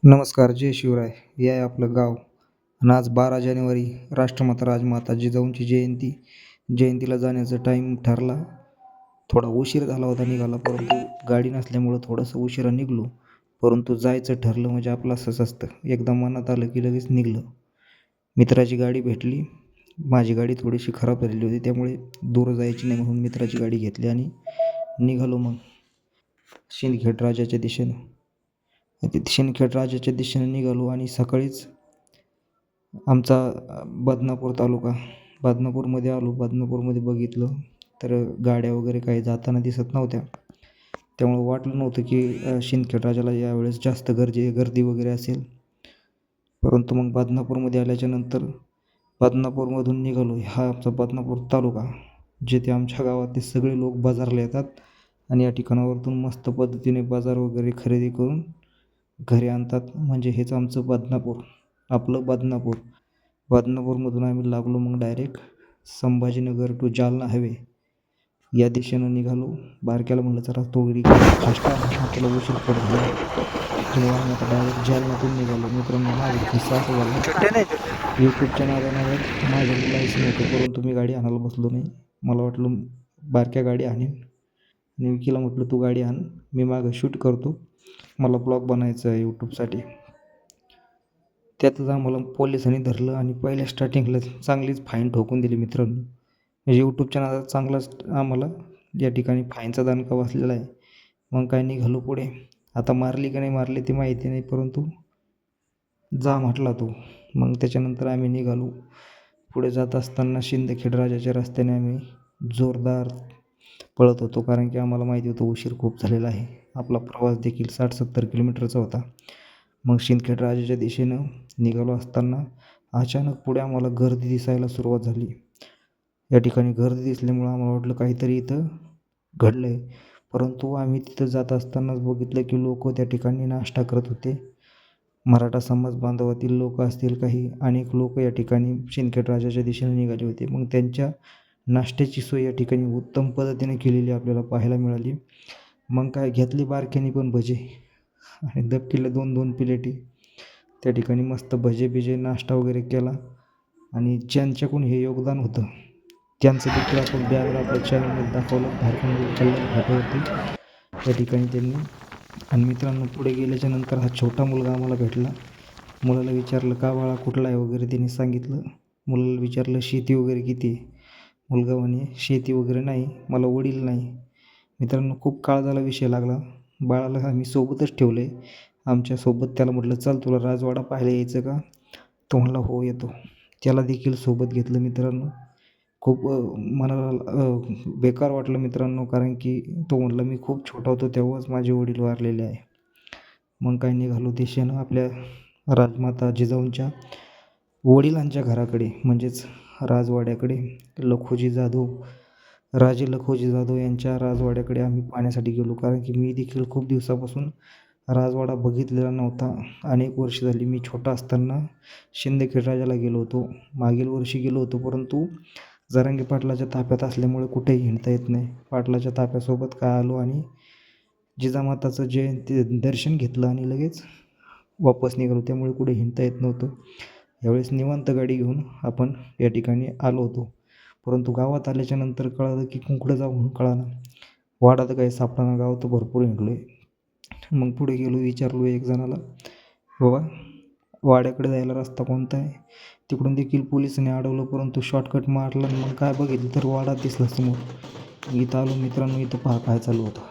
नमस्कार, जय शिवराय. हे आहे आपलं गाव आणि आज 12 जानेवारी राष्ट्रमाता राजमाता जिजाऊंची जयंतीला जाण्याचा टाईम ठरला. थोडा उशीर झाला होता निघाला, परंतु गाडी नसल्यामुळं थोडंसं उशिरा निघालो. परंतु जायचं ठरलं म्हणजे आपलं असंच असतं, एकदा मनात आलं की लगेच निघलं. मित्राची गाडी भेटली. माझी गाडी थोडीशी खराब झालेली होती, त्यामुळे दूर जायची नाही म्हणून मित्राची गाडी घेतली आणि निघालो मग सिंदखेड राजाच्या दिशेनं. सिंदखेड राजाच्या दिशेने निघालो आणि सकाळीच आमचा बदनापूर तालुका, बदनापूरमध्ये आलो. बदनापूरमध्ये बघितलं तर गाड्या वगैरे काही जाताना दिसत नव्हत्या. त्यामुळं वाटलं नव्हतं की सिंदखेड राजाला यावेळेस जास्त गर्दी वगैरे असेल. परंतु मग बदनापूरमध्ये आल्याच्यानंतर बदनापूरमधून निघालो. हा आमचा बदनापूर तालुका, जिथे आमच्या गावातले सगळे लोक बाजारला येतात आणि या ठिकाणावरून मस्त पद्धतीने बाजार वगैरे खरेदी करून घरी आणतात. म्हणजे हेच आमचं बदनापूर, आपलं बदनापूर. बदनापूरमधून आम्ही लागलो मग direct Sambhajinagar to Jalna highway या दिशेनं निघालो. बारक्याला म्हणलं चला थोडी फास्ट आपल्याला उशीर पडत नाही, त्यामुळे आम्ही आता डायरेक्ट जालन्यातून निघालो. मित्रांनो, माझा किस्सा असा झाला, यूट्यूबच्या नादानं माझ्याकडे लायसन होतं, परंतु मी गाडी आणायला बसलो नाही. मला वाटलं बारक्या गाडी आणेन आणि विकीला म्हटलं तू गाडी आण, मी मागं शूट करतो, मला ब्लॉग बनायचं आहे यूट्यूबसाठी. त्यातच आम्हाला पोलिसांनी धरलं आणि पहिल्या स्टार्टिंगला चांगलीच फाईन ठोकून दिली मित्रांनो. म्हणजे यूट्यूबच्या नादात चांगलाच आम्हाला या ठिकाणी फाईनचा दणका बसलेला आहे. मग काय निघालो पुढे. आता मारली का नाही मारली ती माहिती नाही, परंतु जा म्हटला तो. मग त्याच्यानंतर आम्ही निघालो. पुढे जात असताना सिंदखेड राजाच्या रस्त्याने आम्ही जोरदार पळत होतो, कारण की आम्हाला माहिती होतं उशीर खूप झालेला आहे. आपला प्रवास देखील 60-70 किलोमीटरचा होता. मग सिंदखेड राजाच्या दिशेनं निघालो असताना अचानक पुढे आम्हाला गर्दी दिसायला सुरुवात झाली. या ठिकाणी गर्दी दिसल्यामुळं आम्हाला वाटलं काहीतरी इथं घडलं आहे. परंतु आम्ही तिथं जात असतानाच बघितलं की लोक त्या ठिकाणी नाश्ता करत होते. मराठा समाज बांधवातील लोक असतील काही, अनेक लोक या ठिकाणी सिंदखेड राजाच्या दिशेने निघाले होते. मग त्यांच्या नाश्त्याची सोय या ठिकाणी उत्तम पद्धतीने केलेली आपल्याला पाहायला मिळाली. मग काय घेतली बारक्यानी पण भजे आणि दबकीला 2-2 प्लेटी. त्या ठिकाणी मस्त भजे नाश्ता वगैरे केला आणि ज्यांच्याकडून हे योगदान होतं त्यांचं देखील आपण बॅनर आपल्या चॅनलमध्ये दाखवलं, झारखंड कल्याण घाटावरती त्या ठिकाणी त्यांनी. आणि मित्रांनो, पुढे गेल्याच्यानंतर हा छोटा मुलगा आम्हाला भेटला. मुलाला विचारलं का बाळा कुठला आहे वगैरे, त्यांनी सांगितलं. मुलाला विचारलं शेती वगैरे किती आहे. मुलगा म्हणे शेती वगैरे नाही, मला वडील नाही. मित्रांनो, खूप काळ झाला विषय लागला. बाळाला आम्ही सोबतच ठेवलं आहे आमच्यासोबत. त्याला म्हटलं चल तुला राजवाडा पाहायला यायचं का. तो म्हणला हो येतो. त्याला देखील सोबत घेतलं. मित्रांनो, खूप मनाला बेकार वाटलं मित्रांनो, कारण की तो म्हणला मी खूप छोटा होतो तेव्हाच माझे वडील वारलेले आहे. मग काय निघालो दिशेनं आपल्या राजमाता जिजाऊंच्या वडिलांच्या घराकडे, म्हणजेच राजवाड्याकडे. राजे लखोजी जाधव यांच्या राजवाड्याकडे आम्ही पाहण्यासाठी गेलो, कारण की मी देखील खूप दिवसापासून राजवाडा बघितलेला नव्हता. अनेक वर्ष झाली. मी छोटा असताना सिंदखेड राजाला गेलो होतो, मागील वर्षी गेलो होतो, परंतु जरांगे पाटलाच्या ताफ्यात असल्यामुळे कुठेही हिंडता येत नाही. पाटलाच्या ताफ्यासोबत काय आलो आणि जिजामाताचं दर्शन घेतलं आणि लगेच वापस निघालो, त्यामुळे कुठे हिंडता येत नव्हतं. यावेळेस निवांत गाडी घेऊन आपण या ठिकाणी आलो होतो. परंतु गावात आल्याच्यानंतर कळालं की कुठं जाऊ म्हणून कळालं. वाडा तर काही सापडाना, गाव तर भरपूर हिंडलो आहे. मग पुढे गेलो, विचारलो एक जणाला बाबा वाड्याकडे जायला रस्ता कोणता आहे. तिकडून देखील पोलिसांनी अडवलं, परंतु शॉर्टकट मारला. मग काय बघितलं तर वाडा दिसला समोर. इथं आलो मित्रांनो. इथं पहा काय चालू होतं.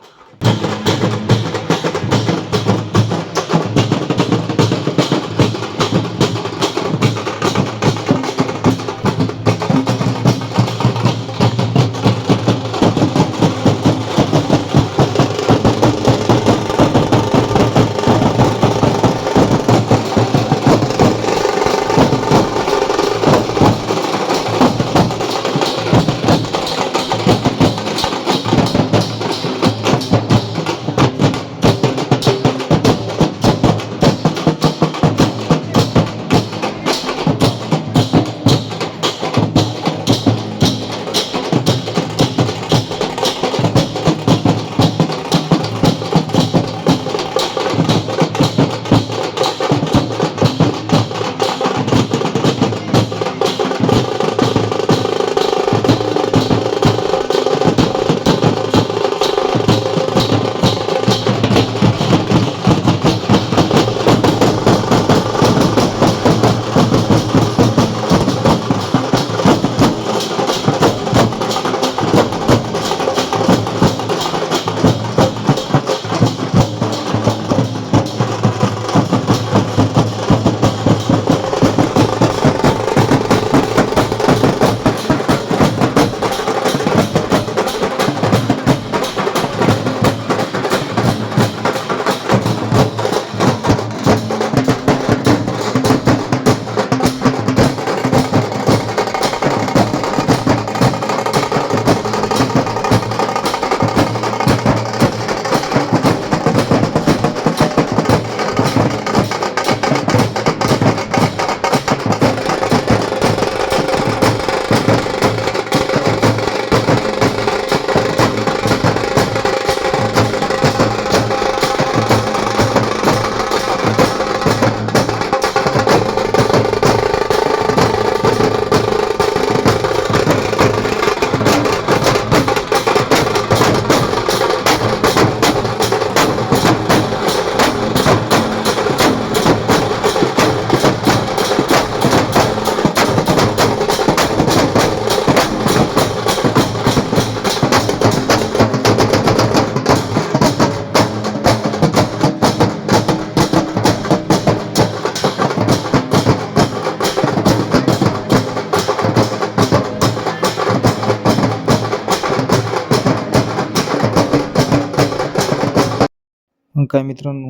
काय मित्रांनो,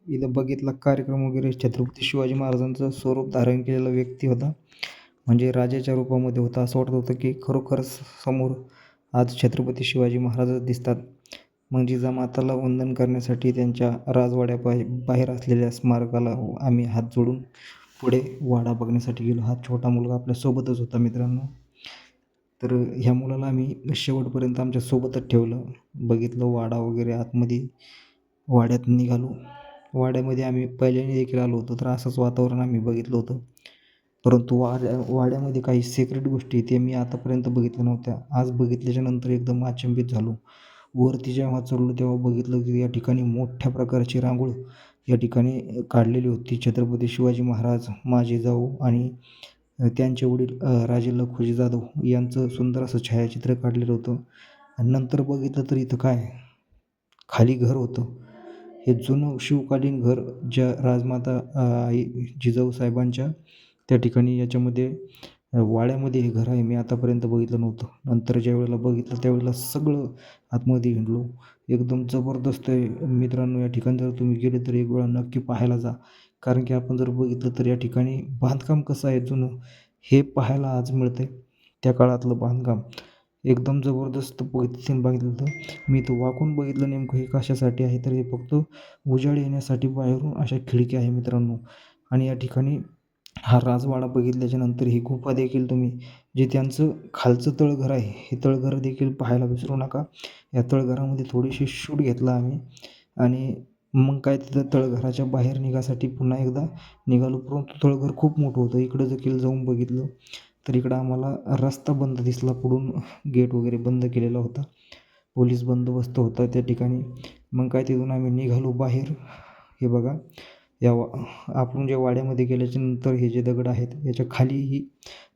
इथं बघितला कार्यक्रम वगैरे छत्रपती शिवाजी महाराजांचं स्वरूप धारण केलेला व्यक्ती होता. म्हणजे राजाच्या रूपामध्ये होता. असं वाटत होतं की खरोखरच समोर आज छत्रपती शिवाजी महाराजच दिसतात. मग जिजामाताला वंदन करण्यासाठी त्यांच्या बाहेर असलेल्या स्मारकाला आम्ही हात जोडून पुढे वाडा बघण्यासाठी गेलो. हा छोटा मुलगा आपल्यासोबतच होता मित्रांनो. तर ह्या मुलाला आम्ही शेवटपर्यंत आमच्यासोबतच ठेवलं. बघितलं वाडा वगैरे आतमध्ये. वाड्यात निघालो. वाड्यामध्ये आम्ही पहिल्यांदा देखील आलो होतो, तर असंच वातावरण आम्ही बघितलं होतं. परंतु वाड्यामध्ये काही सिक्रेट गोष्टी ते मी आतापर्यंत बघितल्या नव्हत्या. आज बघितल्याच्या नंतर एकदम अचंबित झालो. वरती जेव्हा चढलो तेव्हा बघितलं की या ठिकाणी मोठ्या प्रकारची रांगोळ या ठिकाणी काढलेली होती. छत्रपती शिवाजी महाराज, माझे जाऊ आणि त्यांचे वडील राजे लखुजी जाधव यांचं सुंदर असं छायाचित्र काढलेलं होतं. आणि नंतर बघितलं तर इथं काय खाली घर होतं. हे जुनं शिवकालीन घर ज्या राजमाता आई जिजाऊ साहेबांच्या त्या ठिकाणी याच्यामध्ये वाड्यामध्ये हे घर आहे. मी आतापर्यंत बघितलं नव्हतं. नंतर ज्यावेळेला बघितलं त्यावेळेला सगळं आतमध्ये हिंडलो. एकदम जबरदस्त आहे मित्रांनो. या ठिकाणी जर तुम्ही गेले तर एक वेळा नक्की पाहायला जा. कारण की आपण जर बघितलं तर या ठिकाणी बांधकाम कसं आहे जुनं हे पाहायला आज मिळतंय. त्या काळातलं बांधकाम एकदम जबरदस्त पद्धतीने बघितलं होतं. मी तर वाकून बघितलं नेमकं हे कशासाठी आहे, तर हे फक्त उजाड येण्यासाठी बाहेरून अशा खिडक्या आहे मित्रांनो. आणि या ठिकाणी हा राजवाडा बघितल्याच्या नंतर ही गुफा देखील तुम्ही जे त्यांचं खालचं तळघर आहे हे तळघर देखील पाहायला विसरू नका. या तळघरामध्ये थोडीशी शूट घेतला आम्ही आणि मग काय तिथं तळघराच्या बाहेर निघासाठी पुन्हा एकदा निघालो. परंतु तळघर खूप मोठं होतं. इकडं देखील जाऊन बघितलं तर इकडं आम्हाला रस्ता बंद दिसला. पुढून गेट वगैरे बंद केलेला होता. पोलीस बंदोबस्त होता त्या ठिकाणी. मग काय तिथून आम्ही निघालो बाहेर. हे बघा आपण जे वाड्यामध्ये गेल्याच्या नंतर हे जे दगड आहेत याच्या खाली ही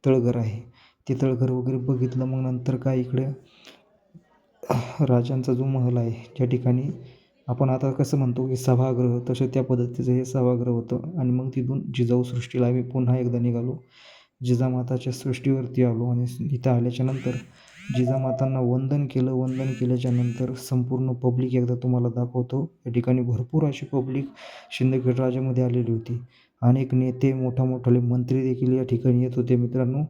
तळघर आहे. ते तळघर वगैरे बघितलं. मग नंतर काय इकडे राजांचा जो महल आहे ज्या ठिकाणी आपण आता कसं म्हणतो की सभागृह, तसं त्या पद्धतीचं हे सभागृह होतं. आणि मग तिथून जिजाऊ सृष्टीला आम्ही पुन्हा एकदा निघालो. जिजामाताच्या सृष्टीवरती आलो आणि इथं आल्याच्या नंतर जिजामातांना वंदन केलं. वंदन केल्याच्या नंतर संपूर्ण पब्लिक एकदा तुम्हाला दाखवतो. या ठिकाणी भरपूर अशी पब्लिक सिंदखेड राजामध्ये आलेली होती. अनेक नेते, मोठामोठाले मंत्री देखील या ठिकाणी येत होते मित्रांनो.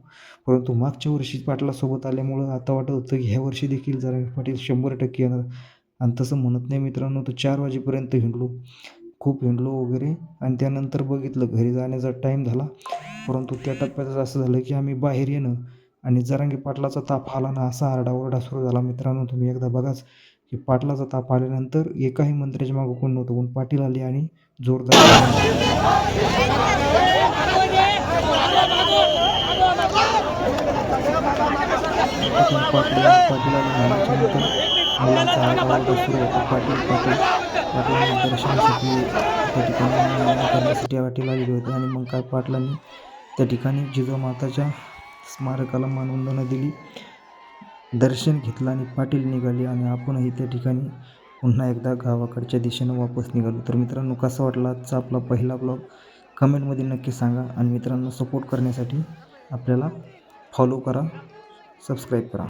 परंतु मागच्या वर्षी पाटलासोबत आल्यामुळं आता वाटत होतं की ह्या वर्षी देखील जरांगे पाटील 100% येणार. आणि तसं म्हणत नाही मित्रांनो. तर 4 वाजेपर्यंत हिंडलो. खूप हिंडलो वगैरे आणि त्यानंतर बघितलं घरी जाण्याचा टाईम झाला. परंतु त्या टप्प्यातच असं झालं की आम्ही बाहेर येणं आणि जरांगे पाटलाचा ताप आला ना असा आरडाओरडा सुरू झाला मित्रांनो. तुम्ही एकदा बघाच की पाटलाचा ताप आल्यानंतर एकाही मंत्र्याच्या मागं कोण नव्हतं. पण पाटील आले आणि जोरदार पाटील आल्याच्यानंतर मुलांचा आरडाओरडा सुरू होता. पाटील दर्शनासाठी त्या ठिकाणी करण्यासाठी पाटील आलेले होते. आणि मग काय पाटलांनी त्या ठिकाणी जिजामाताच्या स्मारकाला मानवंदना दिली, दर्शन घेतलं आणि पाटील निघाले. आणि आपणही त्या ठिकाणी पुन्हा एकदा गावाकडच्या दिशेनं वापस निघालो. तर मित्रांनो, कसा वाटला आजचा आपला पहिला ब्लॉग कमेंटमध्ये नक्की सांगा. आणि मित्रांनो, सपोर्ट करण्यासाठी आपल्याला फॉलो करा, सबस्क्राईब करा.